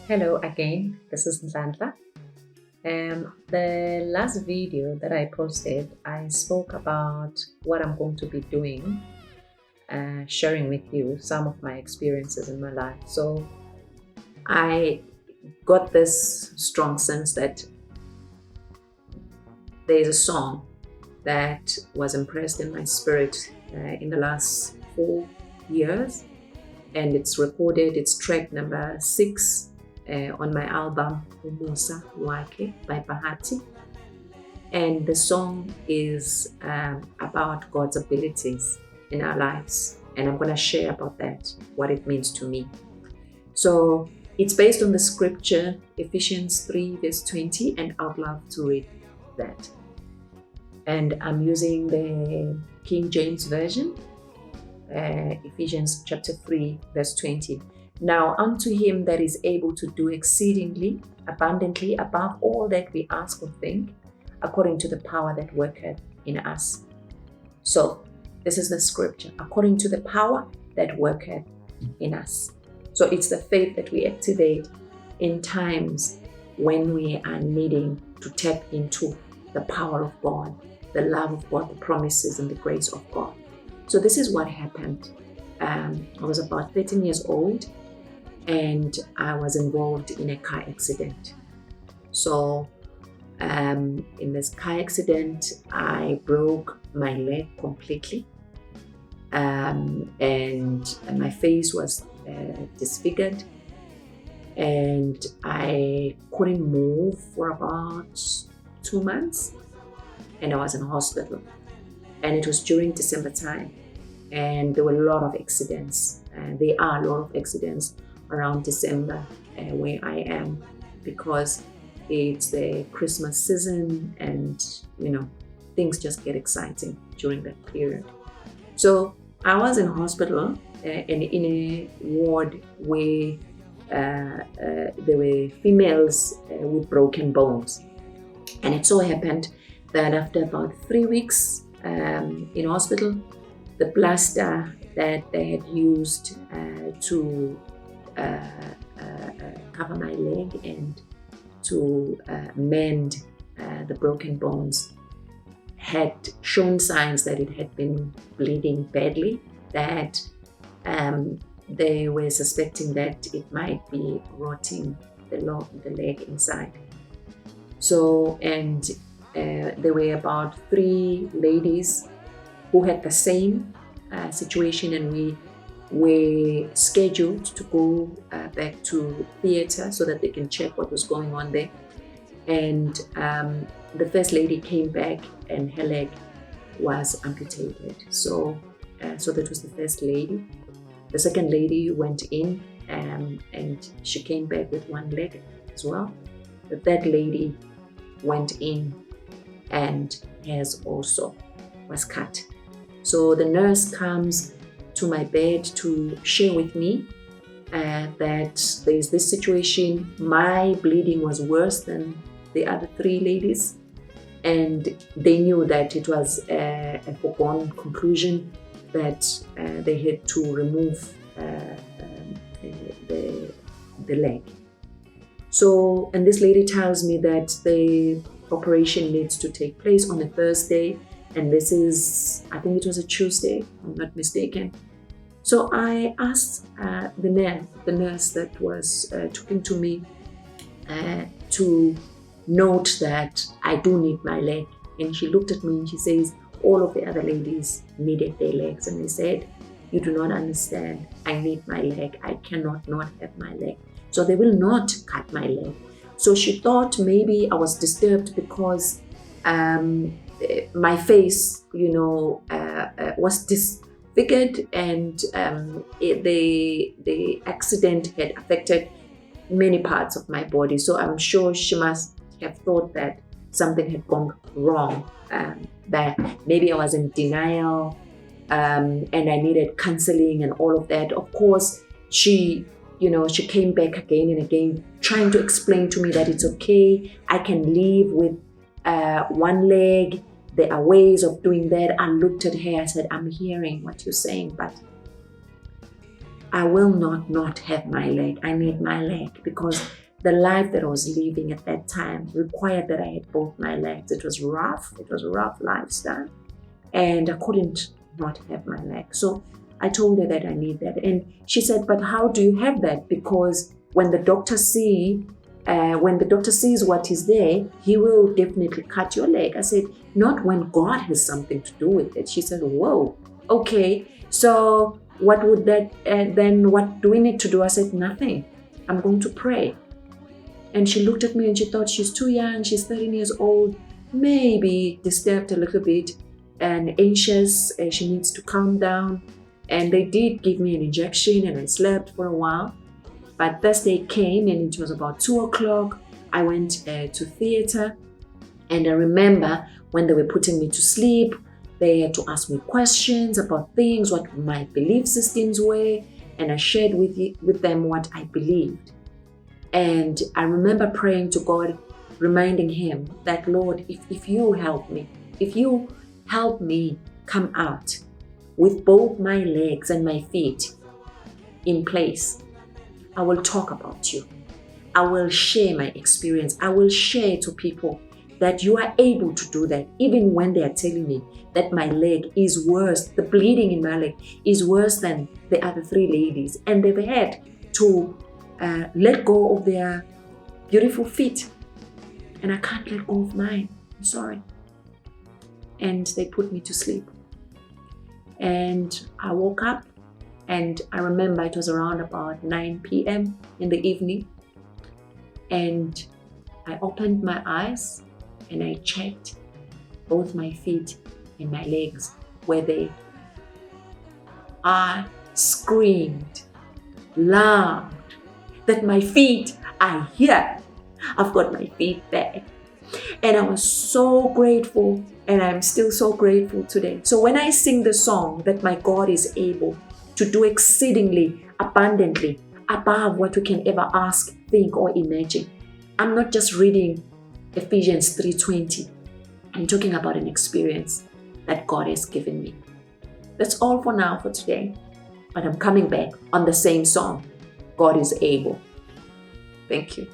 Hello again, this is Nzandla. The last video that I posted, I spoke about what I'm going to be doing, sharing with you some of my experiences in my life. So I got this strong sense that there's a song that was impressed in my spirit in the last 4 years, and it's track number 6 on my album Umusa Wake by Bahati. And the song is about God's abilities in our lives. And I'm going to share about that, what it means to me. So it's based on the scripture, Ephesians 3 verse 20, and I'd love to read that. And I'm using the King James Version, Ephesians chapter 3 verse 20. Now unto him that is able to do exceedingly abundantly above all that we ask or think, according to the power that worketh in us. So this is the scripture, according to the power that worketh in us. So it's the faith that we activate in times when we are needing to tap into the power of God, the love of God, the promises and the grace of God. So this is what happened. I was about 13 years old and I was involved in a car accident. So in this car accident, I broke my leg completely, and my face was disfigured, and I couldn't move for about 2 months, and I was in hospital. And it was during December time, and there were a lot of accidents. There are a lot of accidents around December where I am, because it's the Christmas season and things just get exciting during that period. So I was in hospital and in a ward where there were females with broken bones. And it so happened that after about 3 weeks in hospital, the plaster that they had used to cover my leg and to mend the broken bones had shown signs that it had been bleeding badly, that they were suspecting that it might be rotting the leg inside. So, and there were about 3 ladies who had the same situation, and we were scheduled to go back to theater so that they can check what was going on there. And the first lady came back and her leg was amputated. So that was the first lady. The second lady went in and she came back with 1 leg as well. The third lady went in and hers also was cut. So the nurse comes to my bed to share with me that there's this situation. My bleeding was worse than the other 3 ladies, and they knew that it was a foregone conclusion that they had to remove the leg. So, and this lady tells me that the operation needs to take place on a Thursday, and this is, I think it was a Tuesday, if I'm not mistaken. So I asked the nurse that was talking to me to note that I do need my leg. And she looked at me and she says, all of the other ladies needed their legs. And I said, you do not understand. I need my leg. I cannot not have my leg. So they will not cut my leg. So she thought maybe I was disturbed because my face, was disfigured, and the accident had affected many parts of my body. So I'm sure she must have thought that something had gone wrong, that maybe I was in denial, and I needed counseling and all of that. Of course, she came back again and again, trying to explain to me that it's okay, I can live with 1 leg. There are ways of doing that. I looked at her, I said, I'm hearing what you're saying, but I will not have my leg. I need my leg, because the life that I was living at that time required that I had both my legs. It was rough. It was a rough lifestyle, and I couldn't not have my leg. So I told her that I need that. And she said, but how do you have that? Because when the doctor sees what is there, he will definitely cut your leg. I said, not when God has something to do with it. She said, whoa, okay. So what would that, then what do we need to do? I said, nothing. I'm going to pray. And she looked at me and she thought, she's too young. She's 13 years old, maybe disturbed a little bit and anxious. She needs to calm down. And they did give me an injection and I slept for a while. But Thursday came and it was about 2 o'clock. I went to theater, and I remember when they were putting me to sleep, they had to ask me questions about things, what my belief systems were, and I shared with them what I believed. And I remember praying to God, reminding him that, Lord, if you help me, if you help me come out with both my legs and my feet in place, I will talk about you. I will share my experience. I will share to people that you are able to do that, even when they are telling me that my leg is worse, the bleeding in my leg is worse than the other 3 ladies. And they've had to let go of their beautiful feet. And I can't let go of mine. I'm sorry. And they put me to sleep. And I woke up, and I remember it was around about 9 p.m. in the evening. And I opened my eyes and I checked both my feet and my legs were there. I screamed loud that my feet are here. I've got my feet back. And I was so grateful, and I'm still so grateful today. So when I sing the song that my God is able to do exceedingly abundantly above what we can ever ask, think, or imagine, I'm not just reading Ephesians 3:20. I'm talking about an experience that God has given me. That's all for now for today. But I'm coming back on the same song, God is able. Thank you.